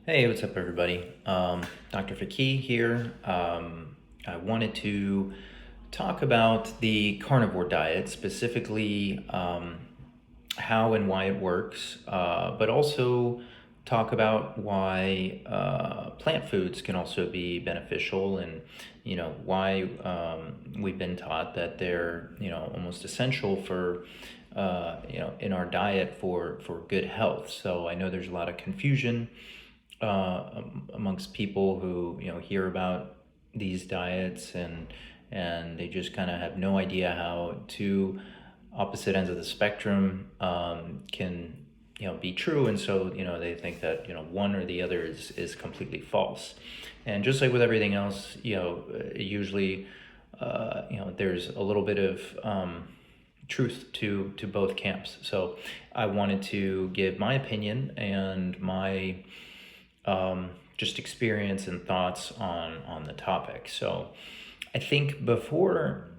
Hey, what's up, everybody? Dr. Faki here. I wanted to talk about the carnivore diet, specifically how and why it works, but also talk about why plant foods can also be beneficial, and why we've been taught that they're almost essential for in our diet for good health. So I know there's a lot of confusion amongst people who hear about these diets, and they just kind of have no idea how two opposite ends of the spectrum can be true, and so they think that one or the other is completely false. And just like with everything else, usually there's a little bit of truth to both camps. So I wanted to give my opinion and my just experience and thoughts on the topic. So I think before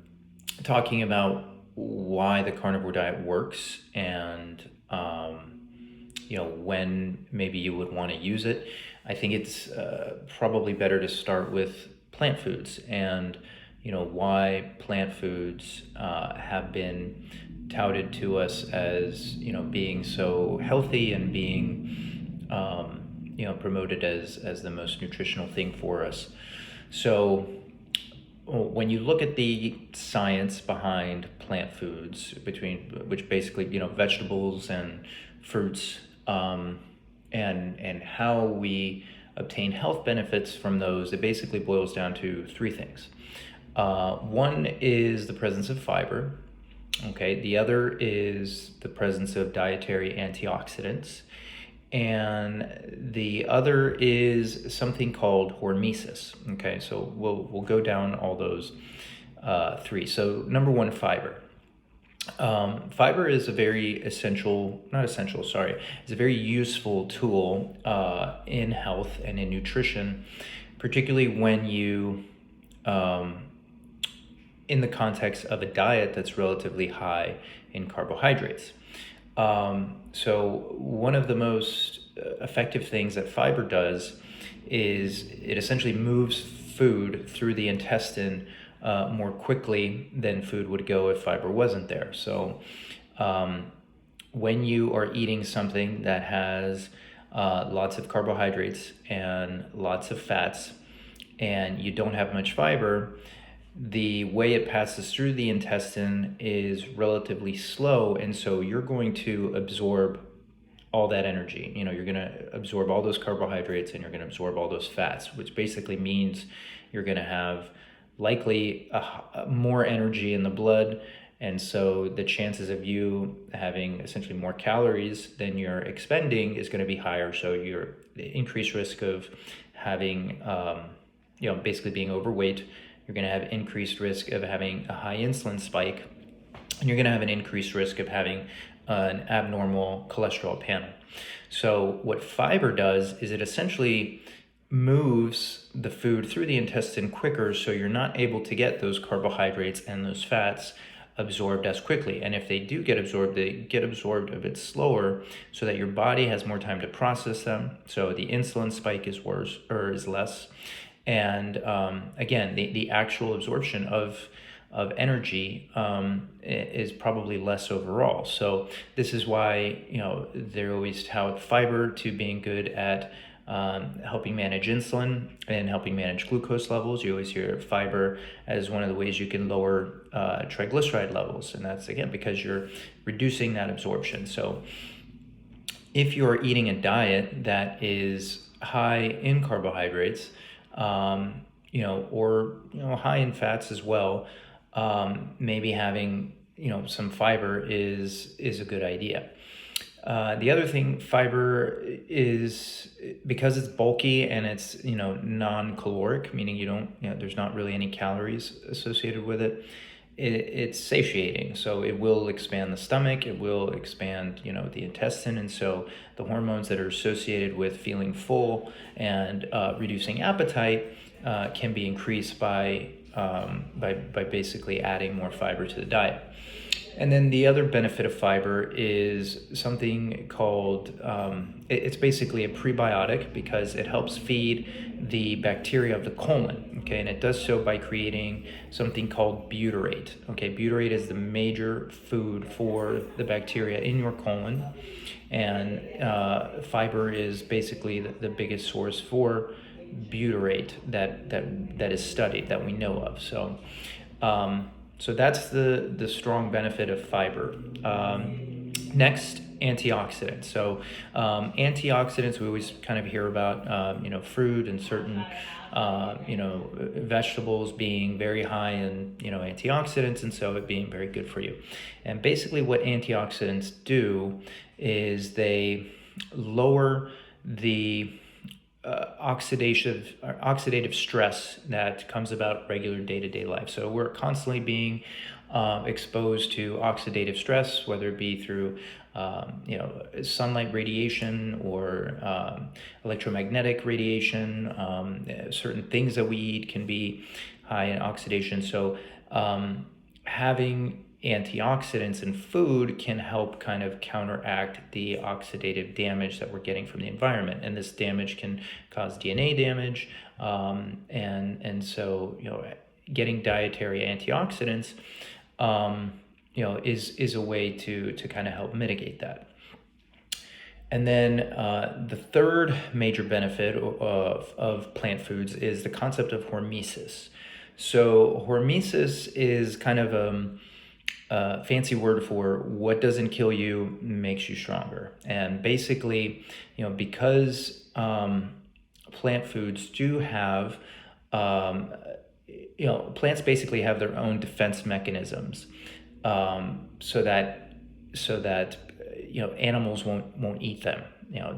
talking about why the carnivore diet works and when maybe you would want to use it, I think it's probably better to start with plant foods and why plant foods have been touted to us as being so healthy and being promoted as the most nutritional thing for us. So when you look at the science behind plant foods, which basically vegetables and fruits, and how we obtain health benefits from those, it basically boils down to three things. One is the presence of fiber. Okay, the other is the presence of dietary antioxidants, and the other is something called hormesis. Okay, so we'll go down all those three. So number one, fiber. Fiber is a very it's a very useful tool in health and in nutrition, particularly when you, in the context of a diet that's relatively high in carbohydrates. So one of the most effective things that fiber does is it essentially moves food through the intestine more quickly than food would go if fiber wasn't there. So when you are eating something that has lots of carbohydrates and lots of fats, and you don't have much fiber, the way it passes through the intestine is relatively slow, and so you're going to absorb all that energy. You're going to absorb all those carbohydrates and you're going to absorb all those fats, which basically means you're going to have likely more energy in the blood, and so the chances of you having essentially more calories than you're expending is going to be higher. So your increased risk of having basically being overweight, you're going to have increased risk of having a high insulin spike, and you're going to have an increased risk of having an abnormal cholesterol panel. So what fiber does is it essentially moves the food through the intestine quicker, so you're not able to get those carbohydrates and those fats absorbed as quickly. And if they do get absorbed, they get absorbed a bit slower, so that your body has more time to process them. So the insulin spike is worse, or is less. And again, the actual absorption of energy is probably less overall. So this is why they always tout fiber to being good at helping manage insulin and helping manage glucose levels. You always hear fiber as one of the ways you can lower triglyceride levels, and that's again because you're reducing that absorption. So if you're eating a diet that is high in carbohydrates, or high in fats as well, maybe having some fiber is a good idea. The other thing, fiber is, because it's bulky and it's non-caloric, meaning there's not really any calories associated with it. It's satiating, so it will expand the stomach, it will expand the intestine, and so the hormones that are associated with feeling full and reducing appetite can be increased by by basically adding more fiber to the diet. And then the other benefit of fiber is something called, it's basically a prebiotic because it helps feed the bacteria of the colon, okay? And it does so by creating something called butyrate, okay? Butyrate is the major food for the bacteria in your colon, and fiber is basically the biggest source for butyrate that is studied, that we know of. So that's the strong benefit of fiber. Next, antioxidants. So antioxidants, we always kind of hear about, fruit and certain, vegetables being very high in, antioxidants, and so it being very good for you. And basically what antioxidants do is they lower the oxidative stress that comes about regular day-to-day life. So we're constantly being exposed to oxidative stress, whether it be through sunlight radiation or electromagnetic radiation. Certain things that we eat can be high in oxidation. So having antioxidants in food can help kind of counteract the oxidative damage that we're getting from the environment, and this damage can cause DNA damage, and so getting dietary antioxidants is a way to kind of help mitigate that. And then the third major benefit of plant foods is the concept of hormesis. So hormesis is kind of fancy word for what doesn't kill you makes you stronger. And basically, because plant foods do have, plants basically have their own defense mechanisms, so that animals won't eat them.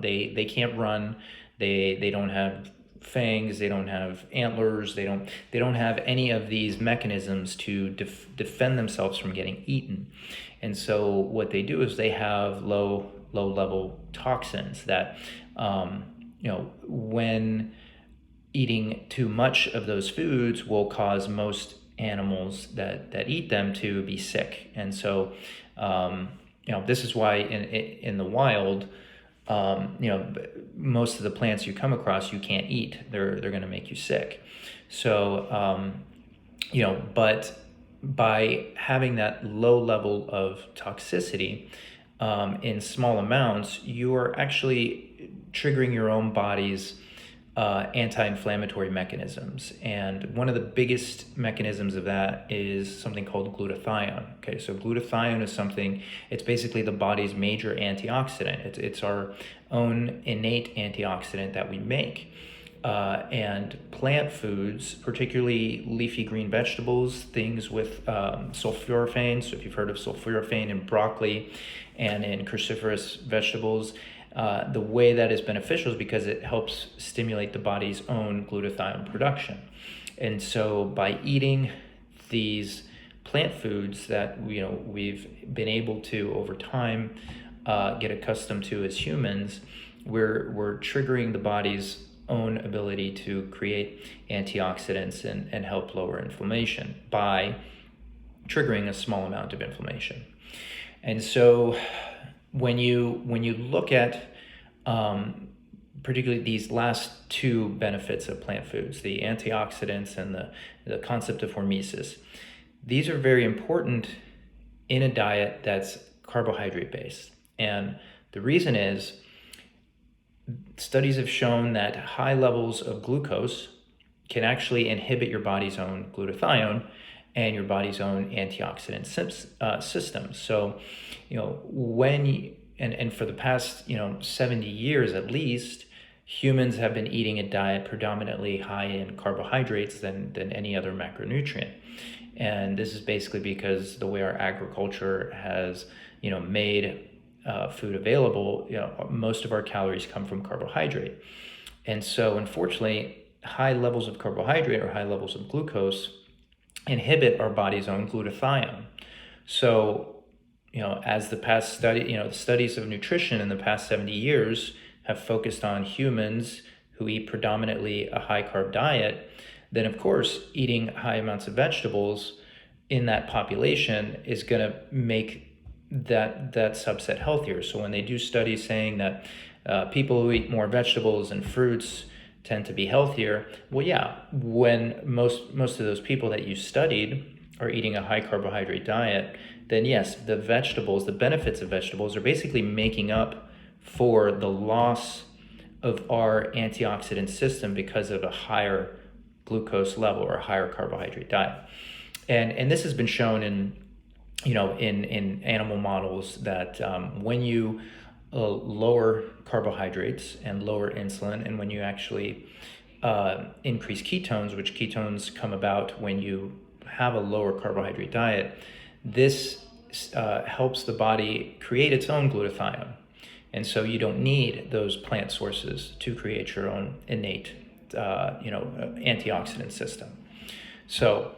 They can't run. They don't have fangs, they don't have antlers, they don't have any of these mechanisms to defend themselves from getting eaten. And so what they do is they have low level toxins that when eating too much of those foods will cause most animals that eat them to be sick. And so this is why in the wild, most of the plants you come across you can't eat. They're going to make you sick. So but by having that low level of toxicity in small amounts, you are actually triggering your own body's anti-inflammatory mechanisms. And one of the biggest mechanisms of that is something called glutathione. Okay, so glutathione is it's basically the body's major antioxidant. It's our own innate antioxidant that we make. And plant foods, particularly leafy green vegetables, things with sulforaphane. So if you've heard of sulforaphane in broccoli and in cruciferous vegetables, the way that is beneficial is because it helps stimulate the body's own glutathione production. And so by eating these plant foods that we've been able to over time get accustomed to as humans, we're triggering the body's own ability to create antioxidants and help lower inflammation by triggering a small amount of inflammation. And so when you look at particularly these last two benefits of plant foods, the antioxidants and the concept of hormesis, these are very important in a diet that's carbohydrate based. And the reason is studies have shown that high levels of glucose can actually inhibit your body's own glutathione and your body's own antioxidant system. So, and for the past 70 years at least, humans have been eating a diet predominantly high in carbohydrates than any other macronutrient. And this is basically because the way our agriculture has made food available, most of our calories come from carbohydrate. And so unfortunately, high levels of carbohydrate or high levels of glucose inhibit our body's own glutathione. So as the past studies of nutrition in the past 70 years have focused on humans who eat predominantly a high carb diet, then of course eating high amounts of vegetables in that population is going to make that subset healthier. So when they do studies saying that people who eat more vegetables and fruits tend to be healthier, well, yeah, when most of those people that you studied are eating a high carbohydrate diet, then yes, the vegetables, the benefits of vegetables are basically making up for the loss of our antioxidant system because of a higher glucose level or higher carbohydrate diet. And this has been shown in in animal models that when you lower carbohydrates and lower insulin, and when you actually increase ketones, which ketones come about when you have a lower carbohydrate diet, this helps the body create its own glutathione. And so you don't need those plant sources to create your own innate antioxidant system. So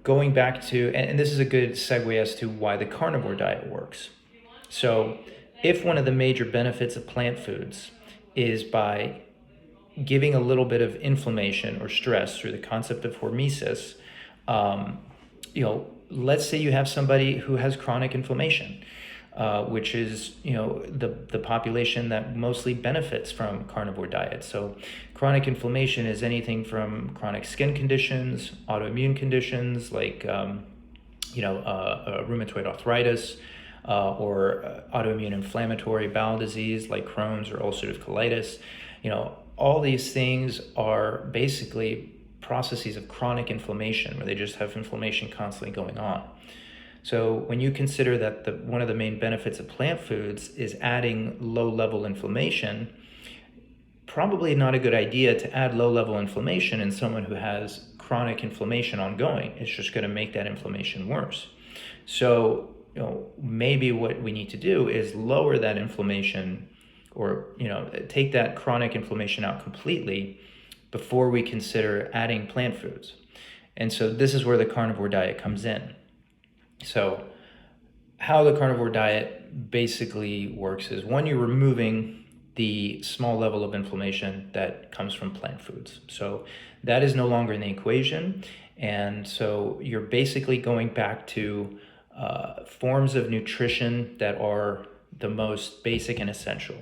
going back to, and this is a good segue as to why the carnivore diet works. So if one of the major benefits of plant foods is by giving a little bit of inflammation or stress through the concept of hormesis, let's say you have somebody who has chronic inflammation, which is the population that mostly benefits from carnivore diet. So chronic inflammation is anything from chronic skin conditions, autoimmune conditions like rheumatoid arthritis, or autoimmune inflammatory bowel disease like Crohn's or ulcerative colitis. All these things are basically processes of chronic inflammation where they just have inflammation constantly going on. So when you consider that one of the main benefits of plant foods is adding low-level inflammation, probably not a good idea to add low-level inflammation in someone who has chronic inflammation ongoing. It's just going to make that inflammation worse. So maybe what we need to do is lower that inflammation, or take that chronic inflammation out completely before we consider adding plant foods. And so this is where the carnivore diet comes in. So how the carnivore diet basically works is, one, you're removing the small level of inflammation that comes from plant foods. So that is no longer in the equation. And so you're basically going back to forms of nutrition that are the most basic and essential.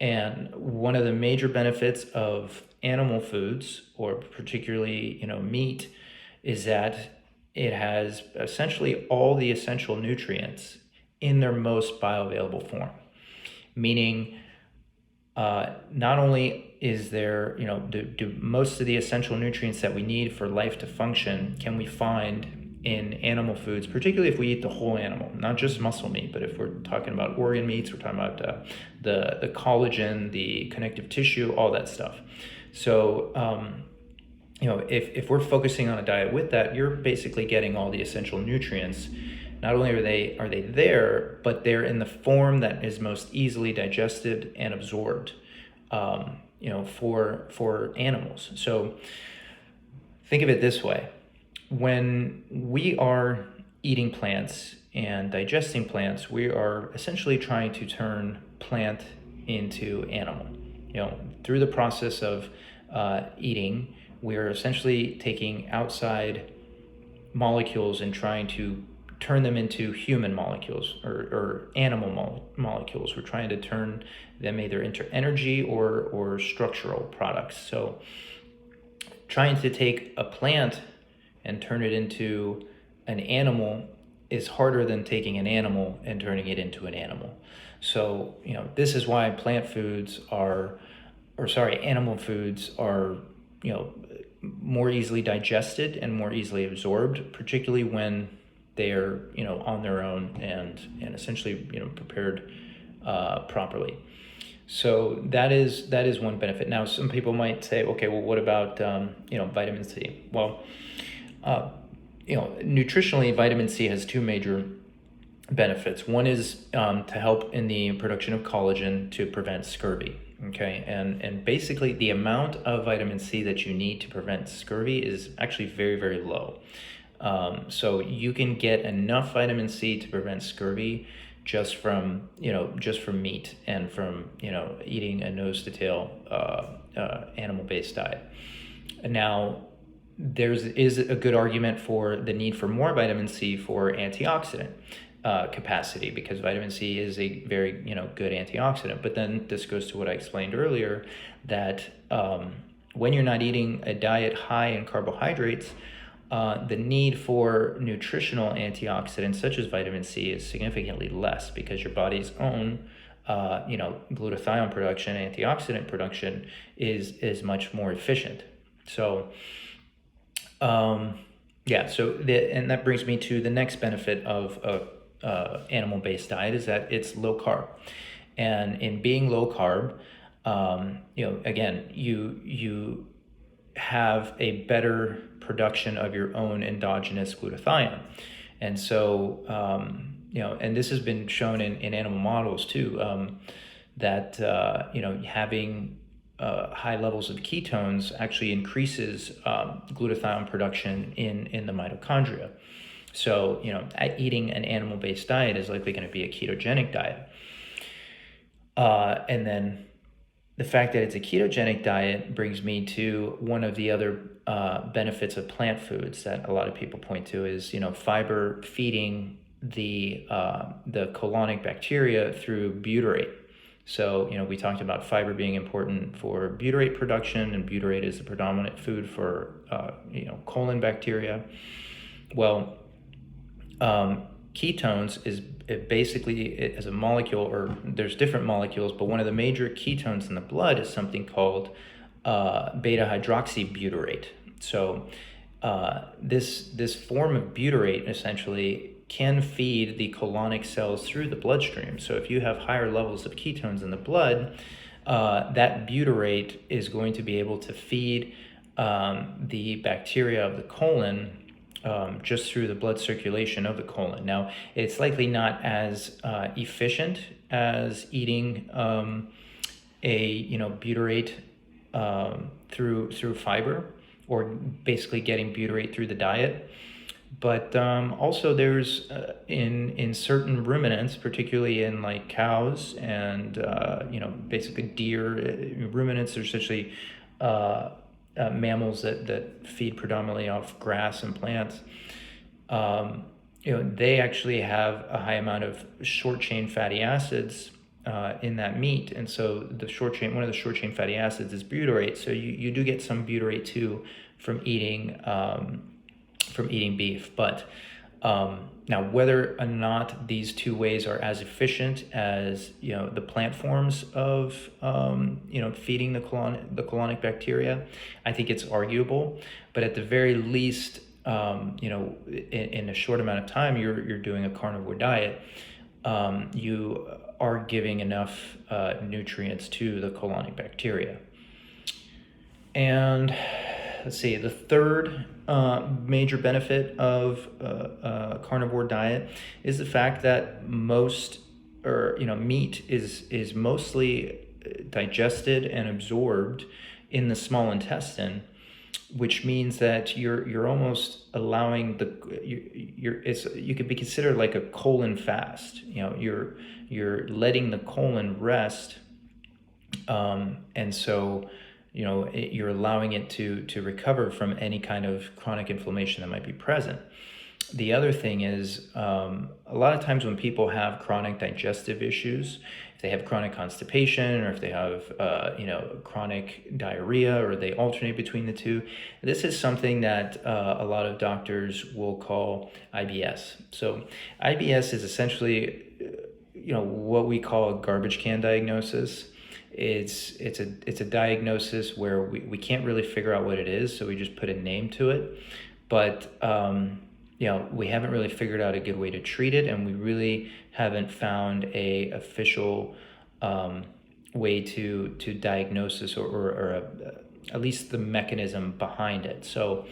And one of the major benefits of animal foods, or particularly meat, is that it has essentially all the essential nutrients in their most bioavailable form. Meaning, not only is there, do most of the essential nutrients that we need for life to function can we find in animal foods, particularly if we eat the whole animal, not just muscle meat, but if we're talking about organ meats, we're talking about the collagen, the connective tissue, all that stuff. So, if we're focusing on a diet with that, you're basically getting all the essential nutrients. Not only are they there, but they're in the form that is most easily digested and absorbed, for animals. So think of it this way. When we are eating plants and digesting plants, we are essentially trying to turn plant into animal. Through the process of eating, we're essentially taking outside molecules and trying to turn them into human molecules or animal molecules. We're trying to turn them either into energy or structural products. So trying to take a plant and turn it into an animal is harder than taking an animal and turning it into an animal. So, this is why animal foods are, more easily digested and more easily absorbed, particularly when they are, on their own and essentially, prepared properly. So that is one benefit. Now, some people might say, okay, well, what about, vitamin C? Well, nutritionally, vitamin C has two major benefits. One is to help in the production of collagen to prevent scurvy. Okay, and basically the amount of vitamin C that you need to prevent scurvy is actually very, very low. So you can get enough vitamin C to prevent scurvy just from meat and from eating a nose to tail animal-based diet. Now, is a good argument for the need for more vitamin C for antioxidant capacity, because vitamin C is a very good antioxidant. But then this goes to what I explained earlier, that when you're not eating a diet high in carbohydrates, the need for nutritional antioxidants such as vitamin C is significantly less, because your body's own glutathione production, antioxidant production is much more efficient. So and that brings me to the next benefit of animal-based diet, is that it's low carb. And in being low carb, again, you have a better production of your own endogenous glutathione. And so, and this has been shown in animal models too, that, having high levels of ketones actually increases glutathione production in the mitochondria. So, eating an animal-based diet is likely going to be a ketogenic diet. And then the fact that it's a ketogenic diet brings me to one of the other benefits of plant foods that a lot of people point to, is, fiber feeding the colonic bacteria through butyrate. So, we talked about fiber being important for butyrate production, and butyrate is the predominant food for, colon bacteria. Well, ketones is basically, as a molecule, or there's different molecules, but one of the major ketones in the blood is something called beta hydroxybutyrate. So this form of butyrate essentially can feed the colonic cells through the bloodstream. So if you have higher levels of ketones in the blood, that butyrate is going to be able to feed the bacteria of the colon just through the blood circulation of the colon. Now, it's likely not as efficient as eating butyrate through fiber, or basically getting butyrate through the diet. But also there's in certain ruminants, particularly in like cows and basically deer, ruminants are essentially mammals that feed predominantly off grass and plants. They actually have a high amount of short chain fatty acids in that meat, and so one of the short chain fatty acids is butyrate. So you do get some butyrate too from eating beef. But now, whether or not these two ways are as efficient as the plant forms of feeding the colonic bacteria, I think it's arguable. But at the very least, in a short amount of time, you're doing a carnivore diet, you are giving enough nutrients to the colonic bacteria. And let's see, the third major benefit of a carnivore diet is the fact that meat is mostly digested and absorbed in the small intestine, which means that you're almost allowing you could be considered like a colon fast. You're letting the colon rest, and so you're allowing it to recover from any kind of chronic inflammation that might be present. The other thing is, a lot of times when people have chronic digestive issues, if they have chronic constipation, or if they have chronic diarrhea, or they alternate between the two, this is something that a lot of doctors will call IBS. So IBS is essentially what we call a garbage can diagnosis. It's a diagnosis where we can't really figure out what it is, so we just put a name to it. But we haven't really figured out a good way to treat it, and we really haven't found a official way to diagnose this, or at least the mechanism behind it. So,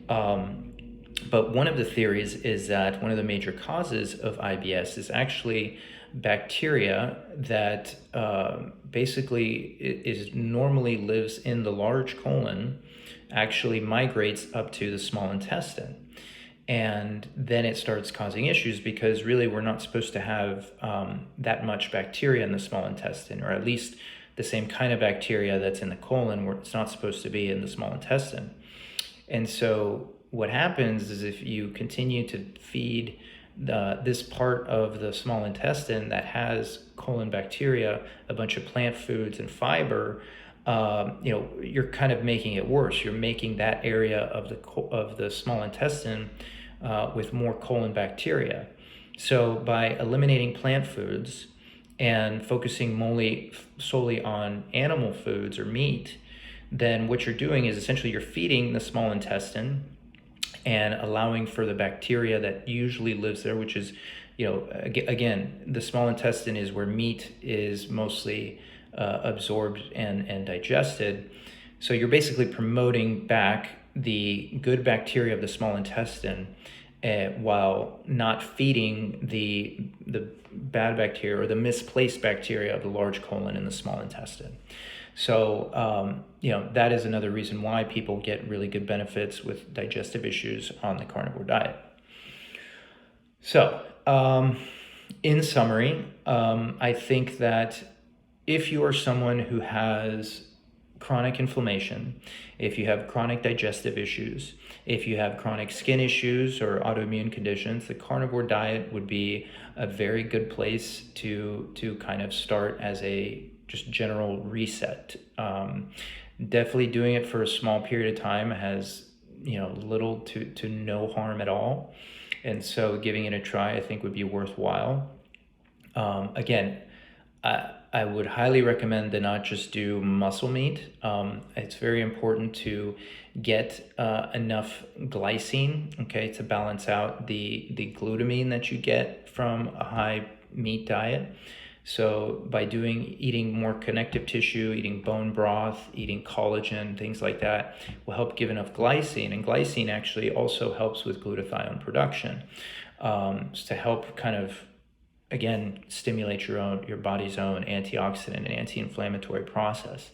but one of the theories is that one of the major causes of IBS is actually bacteria that basically normally lives in the large colon, actually migrates up to the small intestine. And then it starts causing issues, because really we're not supposed to have that much bacteria in the small intestine, or at least the same kind of bacteria that's in the colon where it's not supposed to be in the small intestine. And so what happens is if you continue to feed this part of the small intestine that has colon bacteria, a bunch of plant foods and fiber, you're kind of making it worse. You're making that area of the small intestine with more colon bacteria. So by eliminating plant foods and focusing solely on animal foods or meat, then what you're doing is essentially you're feeding the small intestine and allowing for the bacteria that usually lives there, which is, again, the small intestine is where meat is mostly absorbed and digested. So you're basically promoting back the good bacteria of the small intestine while not feeding the bad bacteria or the misplaced bacteria of the large colon in the small intestine. So, that is another reason why people get really good benefits with digestive issues on the carnivore diet. So, in summary, I think that if you are someone who has chronic inflammation, if you have chronic digestive issues, if you have chronic skin issues or autoimmune conditions, the carnivore diet would be a very good place to kind of start as a just general reset. Definitely doing it for a small period of time has little to no harm at all, and so giving it a try I think would be worthwhile. Again, I would highly recommend to not just do muscle meat. It's very important to get enough glycine, okay, to balance out the glutamine that you get from a high meat diet. So by eating more connective tissue, eating bone broth, eating collagen, things like that will help give enough glycine. And glycine actually also helps with glutathione production, to help kind of, again, stimulate your body's own antioxidant and anti-inflammatory process.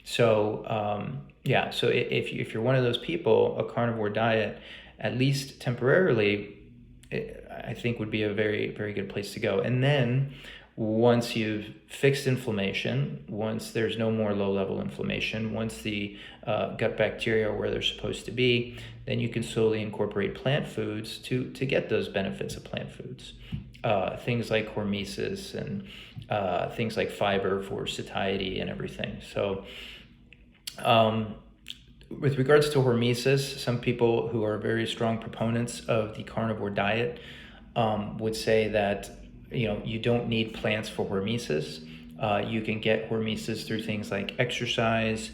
So so if you're one of those people, a carnivore diet, at least temporarily, I think would be a very, very good place to go. And then once you've fixed inflammation, once there's no more low-level inflammation, once the gut bacteria are where they're supposed to be, then you can slowly incorporate plant foods to get those benefits of plant foods. Things like hormesis and things like fiber for satiety and everything. So with regards to hormesis, some people who are very strong proponents of the carnivore diet would say that you don't need plants for hormesis. You can get hormesis through things like exercise,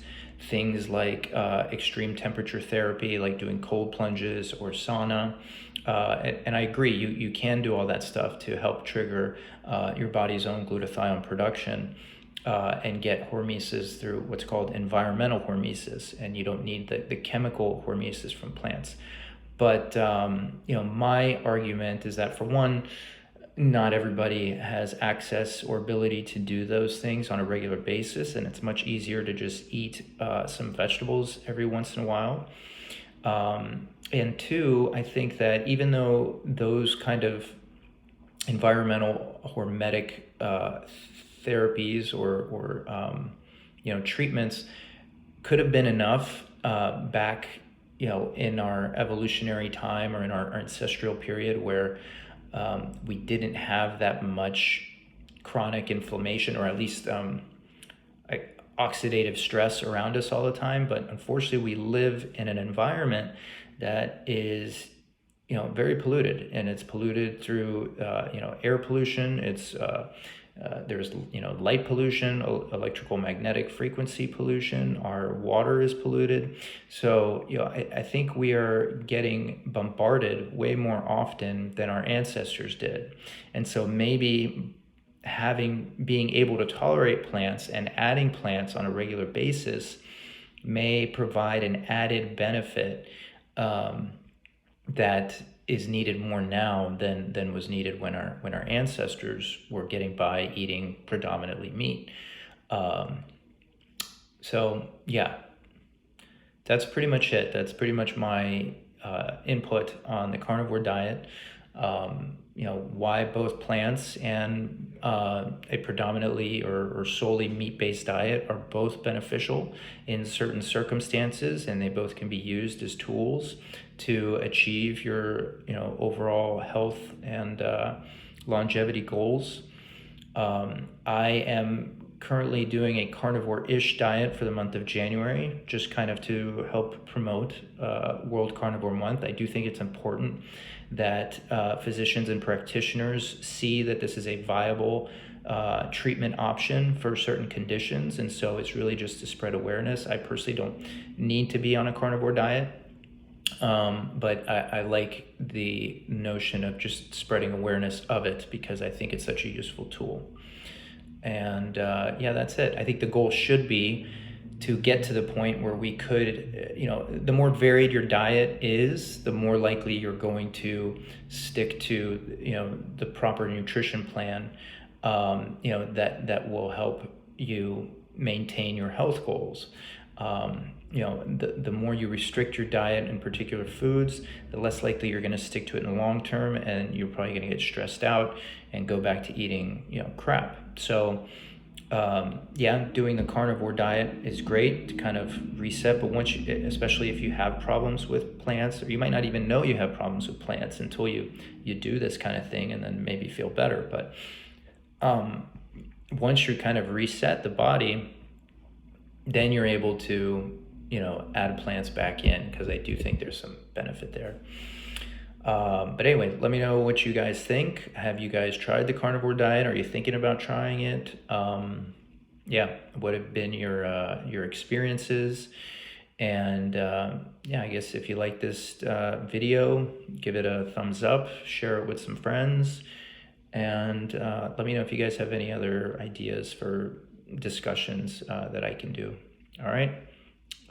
things like extreme temperature therapy, like doing cold plunges or sauna. And I agree, you can do all that stuff to help trigger your body's own glutathione production and get hormesis through what's called environmental hormesis, and you don't need the chemical hormesis from plants. But my argument is that, for one, not everybody has access or ability to do those things on a regular basis, and it's much easier to just eat some vegetables every once in a while. And two, I think that even though those kind of environmental hormetic therapies or treatments could have been enough back in our evolutionary time or in our ancestral period where we didn't have that much chronic inflammation, or at least oxidative stress around us all the time. But unfortunately, we live in an environment that is very polluted, and it's polluted through air pollution. It's there's light pollution, electrical magnetic frequency pollution. Our water is polluted. So I think we are getting bombarded way more often than our ancestors did. And so maybe being able to tolerate plants and adding plants on a regular basis may provide an added benefit that is needed more now than was needed when our ancestors were getting by eating predominantly meat. So yeah, that's pretty much it. That's pretty much my input on the carnivore diet. why both plants and a predominantly or solely meat-based diet are both beneficial in certain circumstances, and they both can be used as tools to achieve your overall health and longevity goals. I am currently doing a carnivore-ish diet for the month of January, just kind of to help promote World Carnivore Month. I do think it's important that physicians and practitioners see that this is a viable treatment option for certain conditions, and so it's really just to spread awareness. I personally don't need to be on a carnivore diet, but I like the notion of just spreading awareness of it because I think it's such a useful tool. And yeah, that's it. I think the goal should be to get to the point where we could, the more varied your diet is, the more likely you're going to stick to, the proper nutrition plan, that will help you maintain your health goals. The more you restrict your diet in particular foods, the less likely you're going to stick to it in the long term, and you're probably going to get stressed out and go back to eating, crap. So, doing the carnivore diet is great to kind of reset, but once you, especially if you have problems with plants, or you might not even know you have problems with plants until you do this kind of thing and then maybe feel better. But once you kind of reset the body, then you're able to, add plants back in, because I do think there's some benefit there. But anyway, let me know what you guys think. Have you guys tried the carnivore diet? Are you thinking about trying it? What have been your experiences? And I guess if you like this video, give it a thumbs up, share it with some friends, and let me know if you guys have any other ideas for discussions that I can do. All right.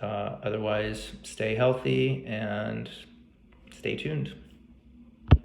Otherwise, stay healthy and stay tuned.